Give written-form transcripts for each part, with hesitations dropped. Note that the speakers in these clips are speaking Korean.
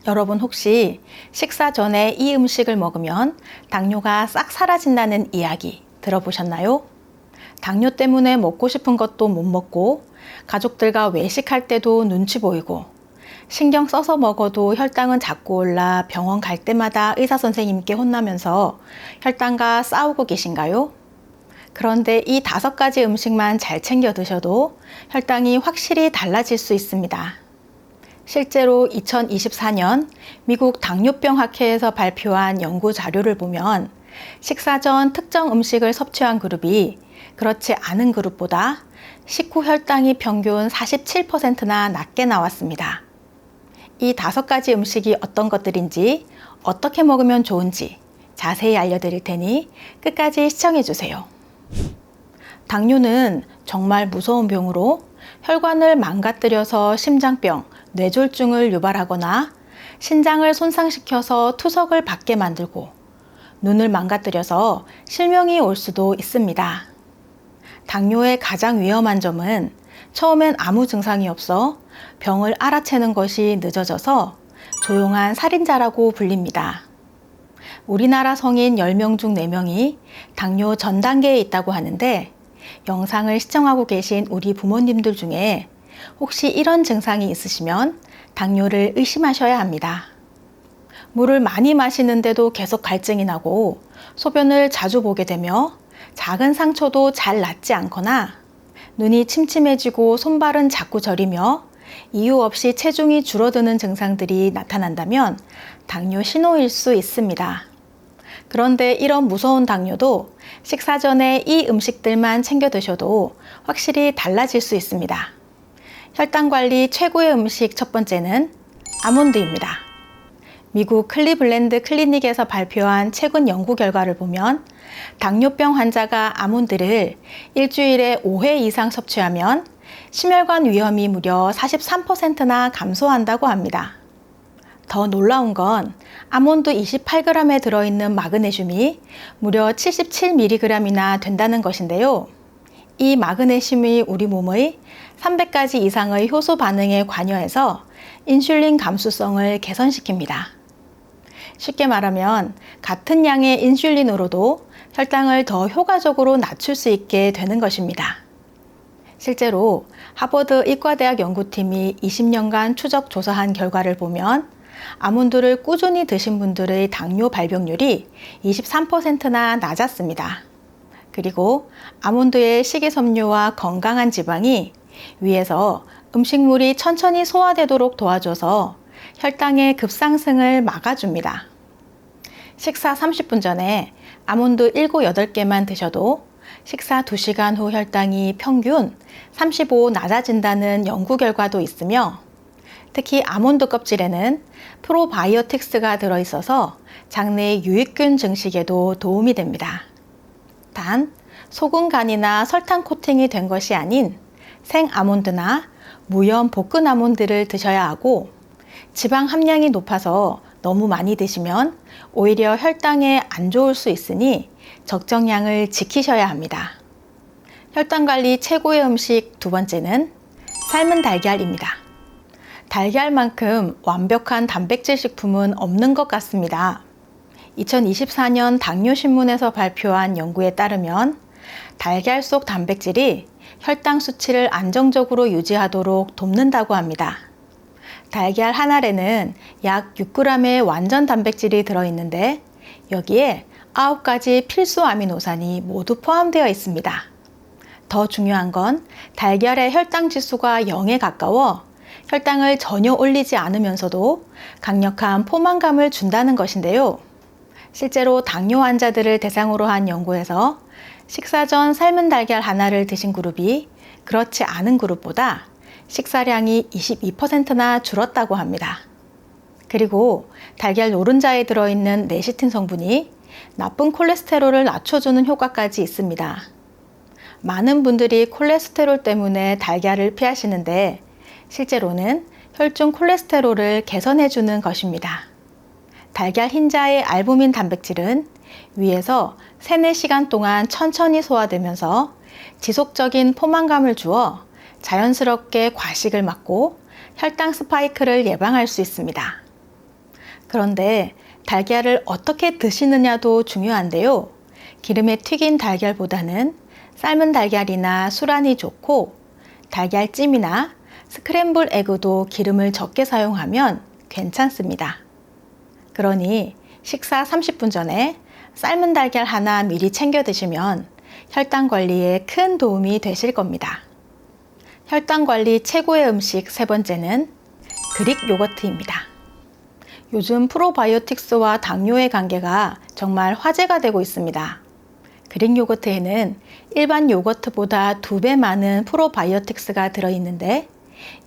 여러분 혹시 식사 전에 이 음식을 먹으면 당뇨가 싹 사라진다는 이야기 들어보셨나요? 당뇨 때문에 먹고 싶은 것도 못 먹고 가족들과 외식할 때도 눈치 보이고 신경 써서 먹어도 혈당은 자꾸 올라 병원 갈 때마다 의사 선생님께 혼나면서 혈당과 싸우고 계신가요? 그런데 이 5가지 음식만 잘 챙겨 드셔도 혈당이 확실히 달라질 수 있습니다. 실제로 2024년 미국 당뇨병 학회에서 발표한 연구 자료를 보면 식사 전 특정 음식을 섭취한 그룹이 그렇지 않은 그룹보다 식후 혈당이 평균 47%나 낮게 나왔습니다. 이 5가지 음식이 어떤 것들인지 어떻게 먹으면 좋은지 자세히 알려드릴 테니 끝까지 시청해주세요. 당뇨는 정말 무서운 병으로 혈관을 망가뜨려서 심장병, 뇌졸중을 유발하거나 신장을 손상시켜서 투석을 받게 만들고 눈을 망가뜨려서 실명이 올 수도 있습니다. 당뇨의 가장 위험한 점은 처음엔 아무 증상이 없어 병을 알아채는 것이 늦어져서 조용한 살인자라고 불립니다. 우리나라 성인 10명 중 4명이 당뇨 전 단계에 있다고 하는데 영상을 시청하고 계신 우리 부모님들 중에 혹시 이런 증상이 있으시면 당뇨를 의심하셔야 합니다. 물을 많이 마시는데도 계속 갈증이 나고 소변을 자주 보게 되며 작은 상처도 잘 낫지 않거나 눈이 침침해지고 손발은 자꾸 저리며 이유 없이 체중이 줄어드는 증상들이 나타난다면 당뇨 신호일 수 있습니다. 그런데 이런 무서운 당뇨도 식사 전에 이 음식들만 챙겨 드셔도 확실히 달라질 수 있습니다. 혈당 관리 최고의 음식 첫 번째는 아몬드입니다. 미국 클리블랜드 클리닉에서 발표한 최근 연구 결과를 보면 당뇨병 환자가 아몬드를 일주일에 5회 이상 섭취하면 심혈관 위험이 무려 43%나 감소한다고 합니다. 더 놀라운 건 아몬드 28g에 들어있는 마그네슘이 무려 77mg이나 된다는 것인데요. 이 마그네슘이 우리 몸의 300가지 이상의 효소 반응에 관여해서 인슐린 감수성을 개선시킵니다. 쉽게 말하면 같은 양의 인슐린으로도 혈당을 더 효과적으로 낮출 수 있게 되는 것입니다. 실제로 하버드 의과대학 연구팀이 20년간 추적 조사한 결과를 보면 아몬드를 꾸준히 드신 분들의 당뇨 발병률이 23%나 낮았습니다. 그리고 아몬드의 식이섬유와 건강한 지방이 위에서 음식물이 천천히 소화되도록 도와줘서 혈당의 급상승을 막아줍니다. 식사 30분 전에 아몬드 7, 8개만 드셔도 식사 2시간 후 혈당이 평균 35 낮아진다는 연구 결과도 있으며 특히 아몬드 껍질에는 프로바이오틱스가 들어있어서 장내 유익균 증식에도 도움이 됩니다. 단, 소금 간이나 설탕 코팅이 된 것이 아닌 생 아몬드나 무염 볶은 아몬드를 드셔야 하고 지방 함량이 높아서 너무 많이 드시면 오히려 혈당에 안 좋을 수 있으니 적정량을 지키셔야 합니다. 혈당 관리 최고의 음식 두 번째는 삶은 달걀입니다. 달걀만큼 완벽한 단백질 식품은 없는 것 같습니다. 2024년 당뇨신문에서 발표한 연구에 따르면 달걀 속 단백질이 혈당 수치를 안정적으로 유지하도록 돕는다고 합니다. 달걀 한 알에는 약 6g의 완전 단백질이 들어있는데 여기에 9가지 필수 아미노산이 모두 포함되어 있습니다. 더 중요한 건 달걀의 혈당 지수가 0에 가까워 혈당을 전혀 올리지 않으면서도 강력한 포만감을 준다는 것인데요. 실제로 당뇨 환자들을 대상으로 한 연구에서 식사 전 삶은 달걀 하나를 드신 그룹이 그렇지 않은 그룹보다 식사량이 22%나 줄었다고 합니다. 그리고 달걀 노른자에 들어있는 레시틴 성분이 나쁜 콜레스테롤을 낮춰주는 효과까지 있습니다. 많은 분들이 콜레스테롤 때문에 달걀을 피하시는데 실제로는 혈중 콜레스테롤을 개선해주는 것입니다. 달걀 흰자의 알부민 단백질은 위에서 3, 4시간 동안 천천히 소화되면서 지속적인 포만감을 주어 자연스럽게 과식을 막고 혈당 스파이크를 예방할 수 있습니다. 그런데 달걀을 어떻게 드시느냐도 중요한데요. 기름에 튀긴 달걀보다는 삶은 달걀이나 수란이 좋고, 달걀찜이나 스크램블 에그도 기름을 적게 사용하면 괜찮습니다. 그러니 식사 30분 전에 삶은 달걀 하나 미리 챙겨 드시면 혈당 관리에 큰 도움이 되실 겁니다. 혈당 관리 최고의 음식 세 번째는 그릭 요거트입니다. 요즘 프로바이오틱스와 당뇨의 관계가 정말 화제가 되고 있습니다. 그릭 요거트에는 일반 요거트보다 2배 많은 프로바이오틱스가 들어있는데,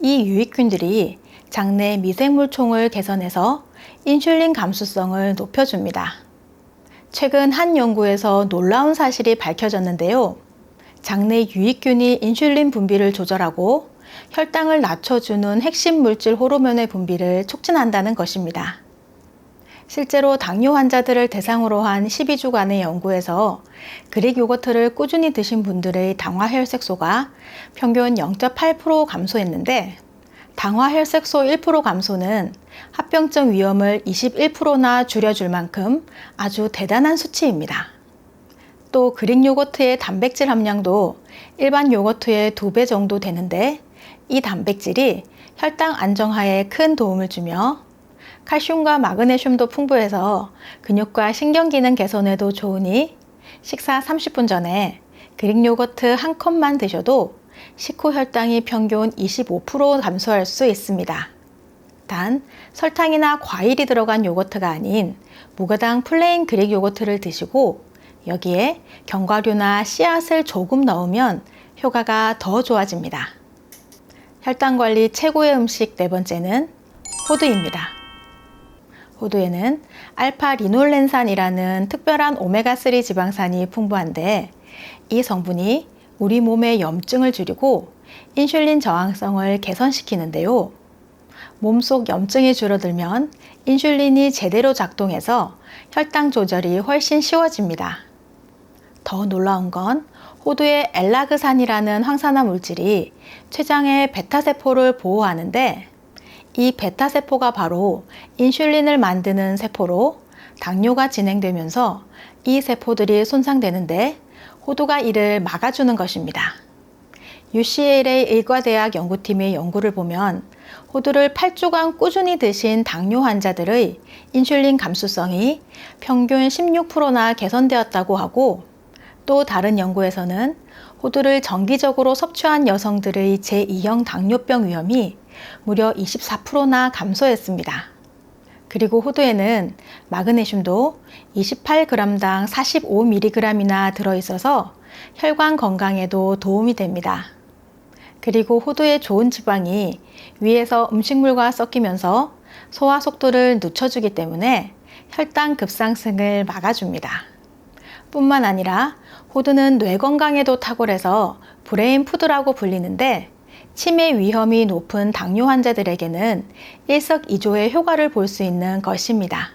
이 유익균들이 장내 미생물총을 개선해서 인슐린 감수성을 높여줍니다. 최근 한 연구에서 놀라운 사실이 밝혀졌는데요. 장내 유익균이 인슐린 분비를 조절하고 혈당을 낮춰주는 핵심 물질 호르몬의 분비를 촉진한다는 것입니다. 실제로 당뇨 환자들을 대상으로 한 12주간의 연구에서 그릭 요거트를 꾸준히 드신 분들의 당화혈색소가 평균 0.8% 감소했는데, 당화혈색소 1% 감소는 합병증 위험을 21%나 줄여줄 만큼 아주 대단한 수치입니다. 또 그릭 요거트의 단백질 함량도 일반 요거트의 2배 정도 되는데, 이 단백질이 혈당 안정화에 큰 도움을 주며 칼슘과 마그네슘도 풍부해서 근육과 신경기능 개선에도 좋으니 식사 30분 전에 그릭 요거트 한 컵만 드셔도 식후 혈당이 평균 25% 감소할 수 있습니다. 단, 설탕이나 과일이 들어간 요거트가 아닌 무가당 플레인 그릭 요거트를 드시고 여기에 견과류나 씨앗을 조금 넣으면 효과가 더 좋아집니다. 혈당 관리 최고의 음식 네 번째는 호두입니다. 호두에는 알파-리놀렌산이라는 특별한 오메가3 지방산이 풍부한데, 이 성분이 우리 몸의 염증을 줄이고 인슐린 저항성을 개선시키는데요. 몸속 염증이 줄어들면 인슐린이 제대로 작동해서 혈당 조절이 훨씬 쉬워집니다. 더 놀라운 건 호두의 엘라그산이라는 황산화 물질이 췌장의 베타세포를 보호하는데, 이 베타세포가 바로 인슐린을 만드는 세포로 당뇨가 진행되면서 이 세포들이 손상되는데 호두가 이를 막아주는 것입니다. UCLA 의과대학 연구팀의 연구를 보면 호두를 8주간 꾸준히 드신 당뇨 환자들의 인슐린 감수성이 평균 16%나 개선되었다고 하고, 또 다른 연구에서는 호두를 정기적으로 섭취한 여성들의 제2형 당뇨병 위험이 무려 24%나 감소했습니다. 그리고 호두에는 마그네슘도 28g당 45mg이나 들어있어서 혈관 건강에도 도움이 됩니다. 그리고 호두의 좋은 지방이 위에서 음식물과 섞이면서 소화 속도를 늦춰주기 때문에 혈당 급상승을 막아줍니다. 뿐만 아니라 호두는 뇌 건강에도 탁월해서 브레인 푸드라고 불리는데, 치매 위험이 높은 당뇨 환자들에게는 일석이조의 효과를 볼 수 있는 것입니다.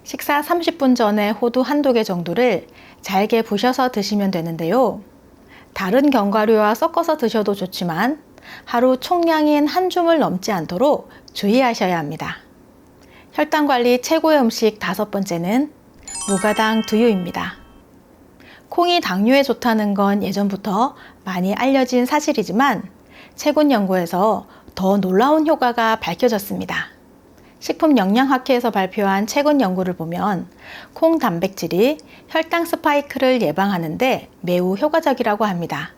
식사 30분 전에 호두 한두 개 정도를 잘게 부셔서 드시면 되는데요. 다른 견과류와 섞어서 드셔도 좋지만 하루 총량인 한 줌을 넘지 않도록 주의하셔야 합니다. 혈당 관리 최고의 음식 다섯 번째는 무가당 두유입니다. 콩이 당뇨에 좋다는 건 예전부터 많이 알려진 사실이지만 최근 연구에서 더 놀라운 효과가 밝혀졌습니다. 식품영양학회에서 발표한 최근 연구를 보면 콩 단백질이 혈당 스파이크를 예방하는데 매우 효과적이라고 합니다.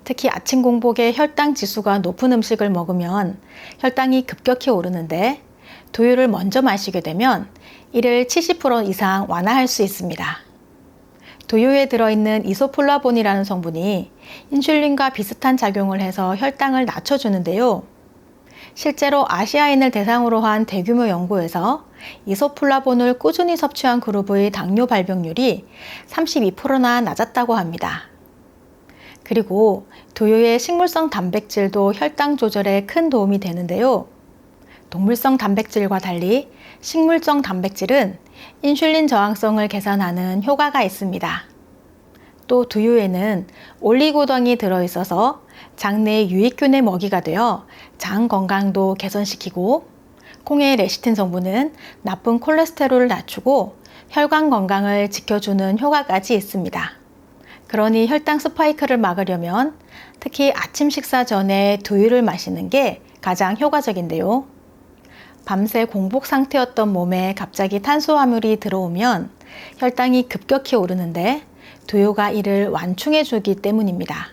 특히 아침 공복에 혈당 지수가 높은 음식을 먹으면 혈당이 급격히 오르는데, 두유를 먼저 마시게 되면 이를 70% 이상 완화할 수 있습니다. 두유에 들어있는 이소플라본이라는 성분이 인슐린과 비슷한 작용을 해서 혈당을 낮춰주는데요. 실제로 아시아인을 대상으로 한 대규모 연구에서 이소플라본을 꾸준히 섭취한 그룹의 당뇨 발병률이 32%나 낮았다고 합니다. 그리고 두유의 식물성 단백질도 혈당 조절에 큰 도움이 되는데요. 동물성 단백질과 달리 식물성 단백질은 인슐린 저항성을 개선하는 효과가 있습니다. 또 두유에는 올리고당이 들어있어서 장내 유익균의 먹이가 되어 장 건강도 개선시키고, 콩의 레시틴 성분은 나쁜 콜레스테롤을 낮추고 혈관 건강을 지켜주는 효과까지 있습니다. 그러니 혈당 스파이크를 막으려면 특히 아침 식사 전에 두유를 마시는 게 가장 효과적인데요. 밤새 공복 상태였던 몸에 갑자기 탄수화물이 들어오면 혈당이 급격히 오르는데 두유가 이를 완충해 주기 때문입니다.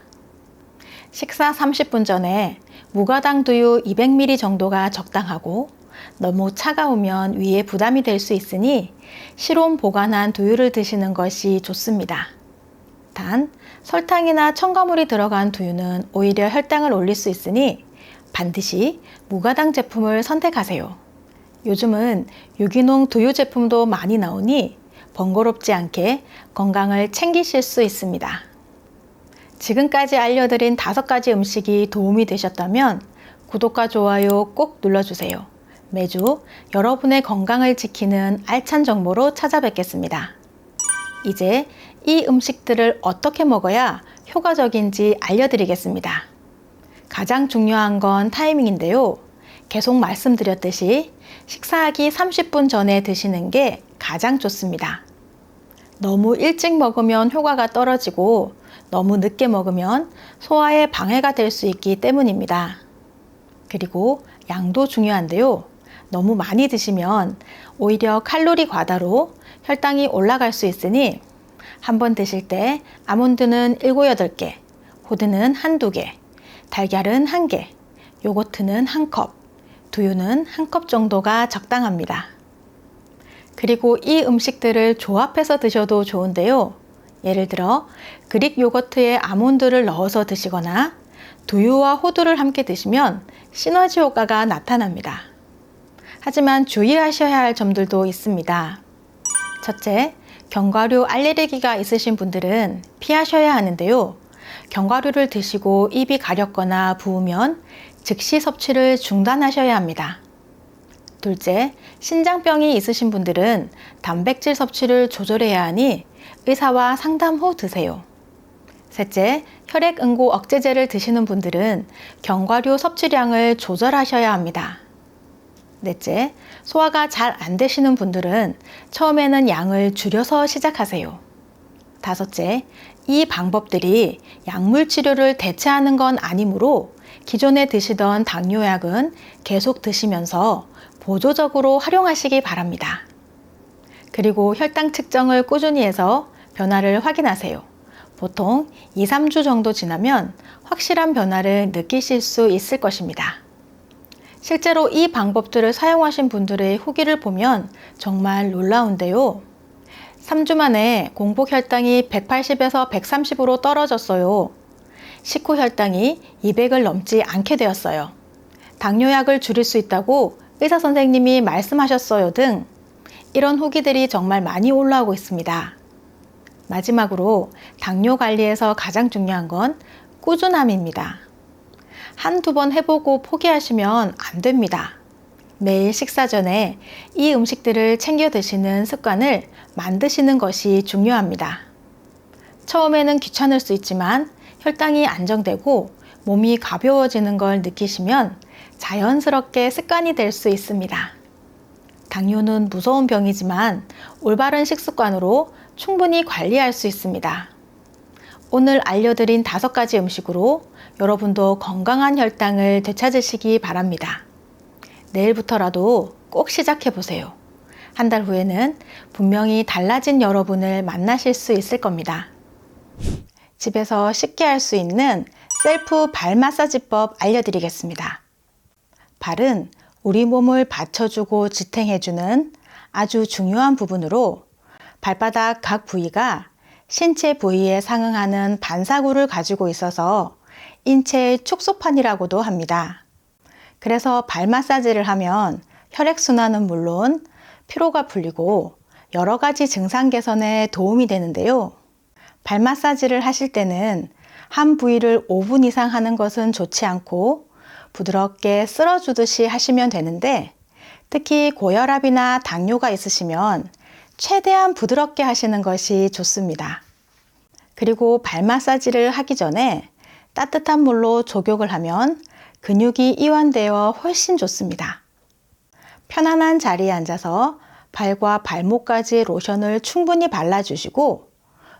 식사 30분 전에 무가당 두유 200ml 정도가 적당하고 너무 차가우면 위에 부담이 될 수 있으니 실온 보관한 두유를 드시는 것이 좋습니다. 단, 설탕이나 첨가물이 들어간 두유는 오히려 혈당을 올릴 수 있으니 반드시 무가당 제품을 선택하세요. 요즘은 유기농 두유 제품도 많이 나오니 번거롭지 않게 건강을 챙기실 수 있습니다. 지금까지 알려드린 5가지 음식이 도움이 되셨다면 구독과 좋아요 꼭 눌러주세요. 매주 여러분의 건강을 지키는 알찬 정보로 찾아뵙겠습니다. 이제 이 음식들을 어떻게 먹어야 효과적인지 알려드리겠습니다. 가장 중요한 건 타이밍인데요. 계속 말씀드렸듯이 식사하기 30분 전에 드시는 게 가장 좋습니다. 너무 일찍 먹으면 효과가 떨어지고 너무 늦게 먹으면 소화에 방해가 될 수 있기 때문입니다. 그리고 양도 중요한데요. 너무 많이 드시면 오히려 칼로리 과다로 혈당이 올라갈 수 있으니 한번 드실 때 아몬드는 7, 8개, 호두는 1, 2개, 달걀은 1개, 요거트는 1컵, 두유는 1컵 정도가 적당합니다. 그리고 이 음식들을 조합해서 드셔도 좋은데요. 예를 들어 그릭 요거트에 아몬드를 넣어서 드시거나 두유와 호두를 함께 드시면 시너지 효과가 나타납니다. 하지만 주의하셔야 할 점들도 있습니다. 첫째, 견과류 알레르기가 있으신 분들은 피하셔야 하는데요. 견과류를 드시고 입이 가렵거나 부으면 즉시 섭취를 중단하셔야 합니다. 둘째, 신장병이 있으신 분들은 단백질 섭취를 조절해야 하니 의사와 상담 후 드세요. 셋째, 혈액응고 억제제를 드시는 분들은 견과류 섭취량을 조절하셔야 합니다. 넷째, 소화가 잘 안 되시는 분들은 처음에는 양을 줄여서 시작하세요. 다섯째, 이 방법들이 약물 치료를 대체하는 건 아니므로 기존에 드시던 당뇨약은 계속 드시면서 보조적으로 활용하시기 바랍니다. 그리고 혈당 측정을 꾸준히 해서 변화를 확인하세요. 보통 2, 3주 정도 지나면 확실한 변화를 느끼실 수 있을 것입니다. 실제로 이 방법들을 사용하신 분들의 후기를 보면 정말 놀라운데요. 3주 만에 공복 혈당이 180에서 130으로 떨어졌어요. 식후 혈당이 200을 넘지 않게 되었어요. 당뇨약을 줄일 수 있다고 의사 선생님이 말씀하셨어요 등 이런 후기들이 정말 많이 올라오고 있습니다. 마지막으로 당뇨 관리에서 가장 중요한 건 꾸준함입니다. 한두 번 해보고 포기하시면 안 됩니다. 매일 식사 전에 이 음식들을 챙겨 드시는 습관을 만드시는 것이 중요합니다. 처음에는 귀찮을 수 있지만 혈당이 안정되고 몸이 가벼워지는 걸 느끼시면 자연스럽게 습관이 될 수 있습니다. 당뇨는 무서운 병이지만 올바른 식습관으로 충분히 관리할 수 있습니다. 오늘 알려드린 5가지 음식으로 여러분도 건강한 혈당을 되찾으시기 바랍니다. 내일부터라도 꼭 시작해보세요. 한 달 후에는 분명히 달라진 여러분을 만나실 수 있을 겁니다. 집에서 쉽게 할 수 있는 셀프 발 마사지법 알려드리겠습니다. 발은 우리 몸을 받쳐주고 지탱해주는 아주 중요한 부분으로 발바닥 각 부위가 신체 부위에 상응하는 반사구를 가지고 있어서 인체의 축소판이라고도 합니다. 그래서 발 마사지를 하면 혈액순환은 물론 피로가 풀리고 여러 가지 증상 개선에 도움이 되는데요. 발 마사지를 하실 때는 한 부위를 5분 이상 하는 것은 좋지 않고 부드럽게 쓸어주듯이 하시면 되는데 특히 고혈압이나 당뇨가 있으시면 최대한 부드럽게 하시는 것이 좋습니다. 그리고 발 마사지를 하기 전에 따뜻한 물로 족욕을 하면 근육이 이완되어 훨씬 좋습니다. 편안한 자리에 앉아서 발과 발목까지 로션을 충분히 발라주시고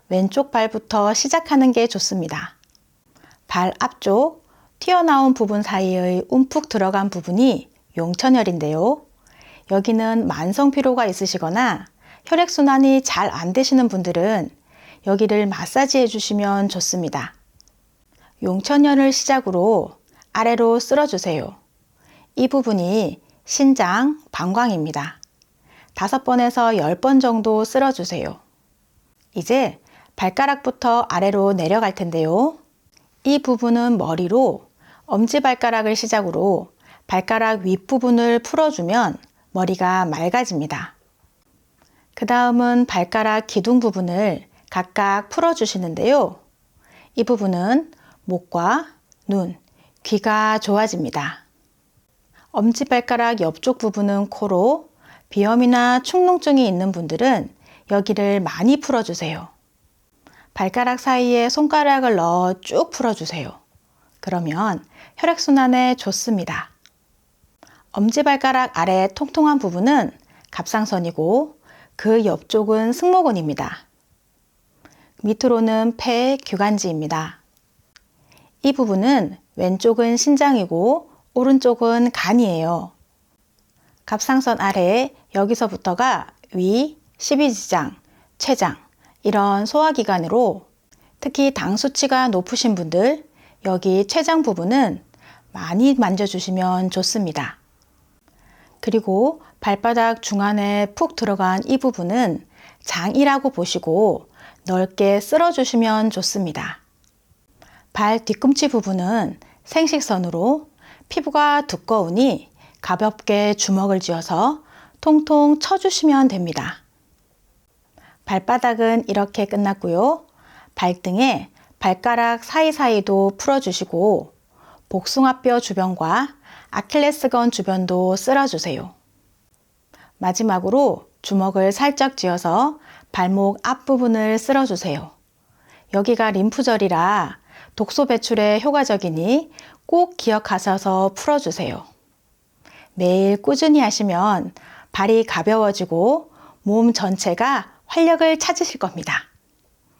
왼쪽 발부터 시작하는 게 좋습니다. 발 앞쪽 튀어나온 부분 사이의 움푹 들어간 부분이 용천혈인데요. 여기는 만성 피로가 있으시거나 혈액순환이 잘 안 되시는 분들은 여기를 마사지 해주시면 좋습니다. 용천혈을 시작으로 아래로 쓸어주세요. 이 부분이 신장, 방광입니다. 5번에서 10번 정도 쓸어주세요. 이제 발가락부터 아래로 내려갈 텐데요. 이 부분은 머리로 엄지발가락을 시작으로 발가락 윗부분을 풀어주면 머리가 맑아집니다. 그 다음은 발가락 기둥 부분을 각각 풀어주시는데요. 이 부분은 목과 눈, 귀가 좋아집니다. 엄지발가락 옆쪽 부분은 코로 비염이나 축농증이 있는 분들은 여기를 많이 풀어주세요. 발가락 사이에 손가락을 넣어 쭉 풀어주세요. 그러면 혈액순환에 좋습니다. 엄지발가락 아래 통통한 부분은 갑상선이고 그 옆쪽은 승모근입니다. 밑으로는 폐, 규관지입니다. 이 부분은 왼쪽은 신장이고 오른쪽은 간이에요. 갑상선 아래 여기서부터가 위, 십이지장, 췌장 이런 소화기관으로 특히 당 수치가 높으신 분들 여기 췌장 부분은 많이 만져주시면 좋습니다. 그리고 발바닥 중안에 푹 들어간 이 부분은 장이라고 보시고 넓게 쓸어주시면 좋습니다. 발 뒤꿈치 부분은 생식선으로 피부가 두꺼우니 가볍게 주먹을 쥐어서 통통 쳐주시면 됩니다. 발바닥은 이렇게 끝났고요. 발등에 발가락 사이사이도 풀어주시고 복숭아뼈 주변과 아킬레스건 주변도 쓸어주세요. 마지막으로 주먹을 살짝 쥐어서 발목 앞부분을 쓸어주세요. 여기가 림프절이라 독소 배출에 효과적이니 꼭 기억하셔서 풀어주세요. 매일 꾸준히 하시면 발이 가벼워지고 몸 전체가 활력을 찾으실 겁니다.